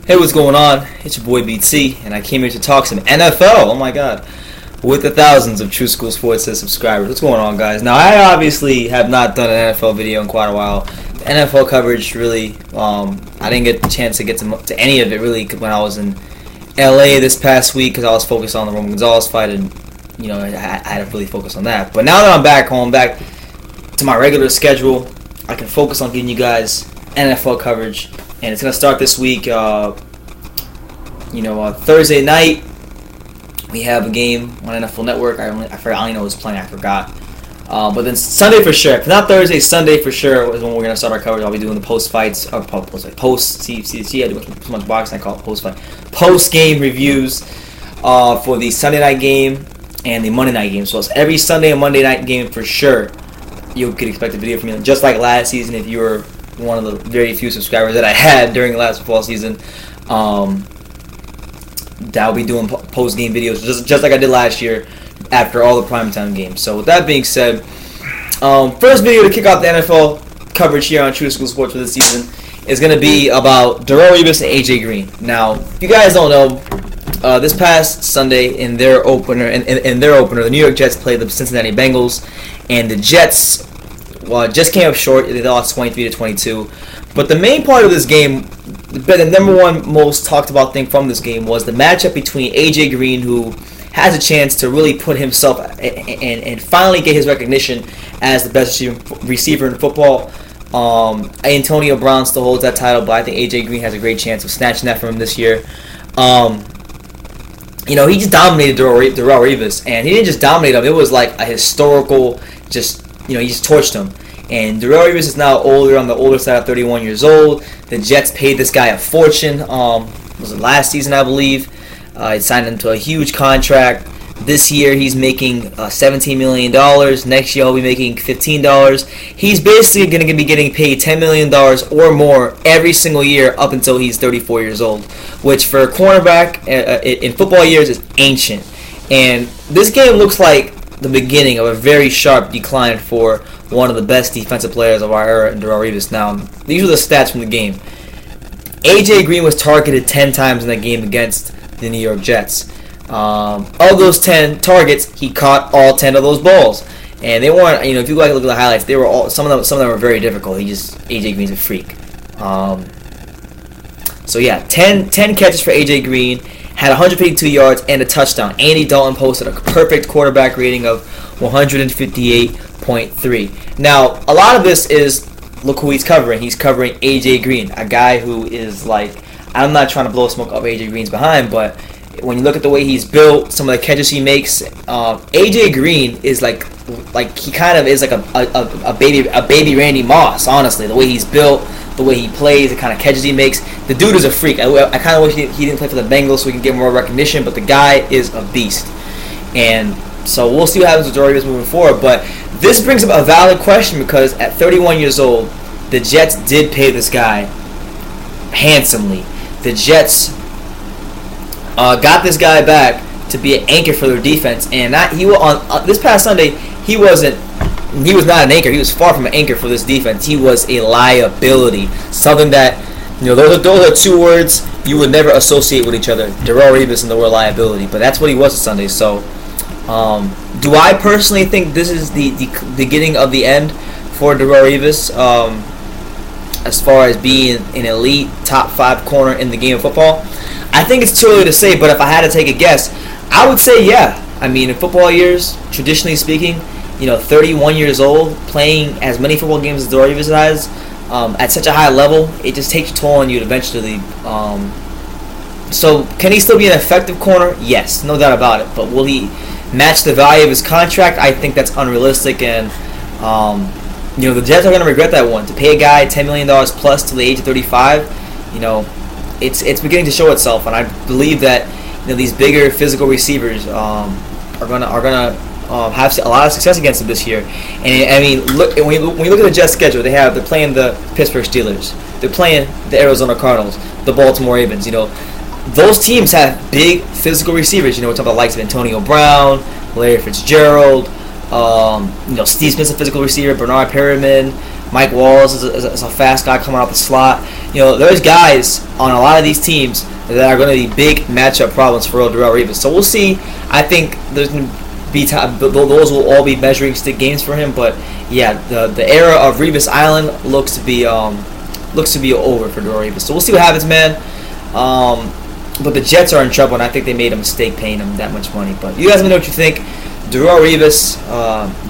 Hey, what's going on? It's your boy BT, and I came here to talk some NFL. Oh my God, with the thousands of True School Sports subscribers. What's going on, guys? Now, I obviously have not done an NFL video in quite a while. The NFL coverage really, I didn't get the chance to get to any of it really when I was in LA this past week because I was focused on the Roman Gonzalez fight, and I had to really focus on that. But now that I'm back home, back to my regular schedule, I can focus on getting you guys NFL coverage. And it's going to start this week, Thursday night. We have a game on NFL Network. I only know who's playing. I forgot. But then Sunday for sure. If not Thursday, Sunday for sure is when we're going to start our coverage. I'll be doing the post-fights, post-CFC. I do too much boxing. I call it post-fight. Post-game reviews for the Sunday night game and the Monday night game. So it's every Sunday and Monday night game for sure. You could expect a video from me. Just like last season, if you were one of the very few subscribers that I had during the last football season, that I'll be doing post-game videos just like I did last year after all the primetime games. So with that being said, first video to kick off the NFL coverage here on True School Sports for this season is going to be about Darrell Revis and A.J Green. Now, if you guys don't know, this past Sunday in their opener, the New York Jets played the Cincinnati Bengals, and the Jets just came up short. They lost 23-22. But the main part of this game, the number one most talked about thing from this game was the matchup between A.J Green, who has a chance to really put himself and finally get his recognition as the best receiver in football. Antonio Brown still holds that title, but I think A.J Green has a great chance of snatching that from him this year. He just dominated Darrell Revis, and he didn't just dominate him. It was like a historical, he just torched him. And Darrell Revis is now on the older side of 31 years old. The Jets paid this guy a fortune. Was it last season, I believe? He signed him to a huge contract. This year, he's making $17 million. Next year, he'll be making $15. He's basically going to be getting paid $10 million or more every single year up until he's 34 years old, which for a cornerback in football years is ancient. And this game looks like the beginning of a very sharp decline for one of the best defensive players of our era in Darrell Revis. Now, these are the stats from the game. A.J. Green was targeted 10 times in that game against the New York Jets. Of those 10 targets, he caught all 10 of those balls. And they weren't, if you look at the highlights, they were all some of them were very difficult. A.J. Green's a freak. 10 catches for A.J. Green, had 152 yards and a touchdown. Andy Dalton posted a perfect quarterback rating of 158.3. Now, a lot of this is, look who he's covering. He's covering A.J. Green, a guy who is like, I'm not trying to blow smoke up A.J. Green's behind, but when you look at the way he's built, some of the catches he makes, A.J. Green is like he kind of is like a baby Randy Moss, honestly. The way he's built, the way he plays, the kind of catches he makes. The dude is a freak. I kind of wish he didn't play for the Bengals so we can get more recognition, but the guy is a beast. And so we'll see what happens with Darrell Revis moving forward. But this brings up a valid question because at 31 years old, the Jets did pay this guy handsomely. The Jets got this guy back to be an anchor for their defense, and this past Sunday he was not an anchor. He was far from an anchor for this defense. He was a liability. Something that those are two words you would never associate with each other. Darrell Revis and the word liability, but that's what he was Sunday. So, do I personally think this is the beginning of the end for Darrell Revis? As far as being an elite top 5 corner in the game of football, I think it's too early to say, but if I had to take a guess, I would say yeah. I mean, in football years, traditionally speaking, 31 years old, playing as many football games as Darrell Revis has, at such a high level, it just takes a toll on you eventually. So, can he still be an effective corner? Yes, no doubt about it. But will he match the value of his contract? I think that's unrealistic, and the Jets are going to regret that one. To pay a guy $10 million plus till the age of 35, it's beginning to show itself, and I believe that these bigger physical receivers are gonna have a lot of success against them this year. And I mean, when you look at the Jets' schedule, they're playing the Pittsburgh Steelers, they're playing the Arizona Cardinals, the Baltimore Ravens. Those teams have big physical receivers. We're talking about the likes of Antonio Brown, Larry Fitzgerald, Steve Smith's a physical receiver, Bernard Perriman, Mike Wallace is a fast guy coming out the slot. there's guys on a lot of these teams that are going to be big matchup problems for Darrell Revis. So we'll see. I think there's going to be those will all be measuring stick games for him. But yeah, the era of Revis Island looks to be over for Darrell Revis. So we'll see what happens, man. But the Jets are in trouble, and I think they made a mistake paying him that much money. But you guys let me know what you think. Darrell Revis,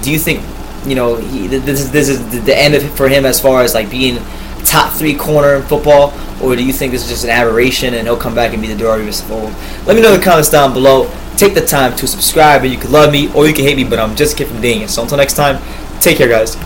do you think this is the end of it for him as far as like being top 3 corner in football, or do you think this is just an aberration and he'll come back and be the Darrell Revis of old? Let me know in the comments down below. Take the time to subscribe, and you can love me or you can hate me, but I'm just a kid from Dang It. So until next time, take care, guys.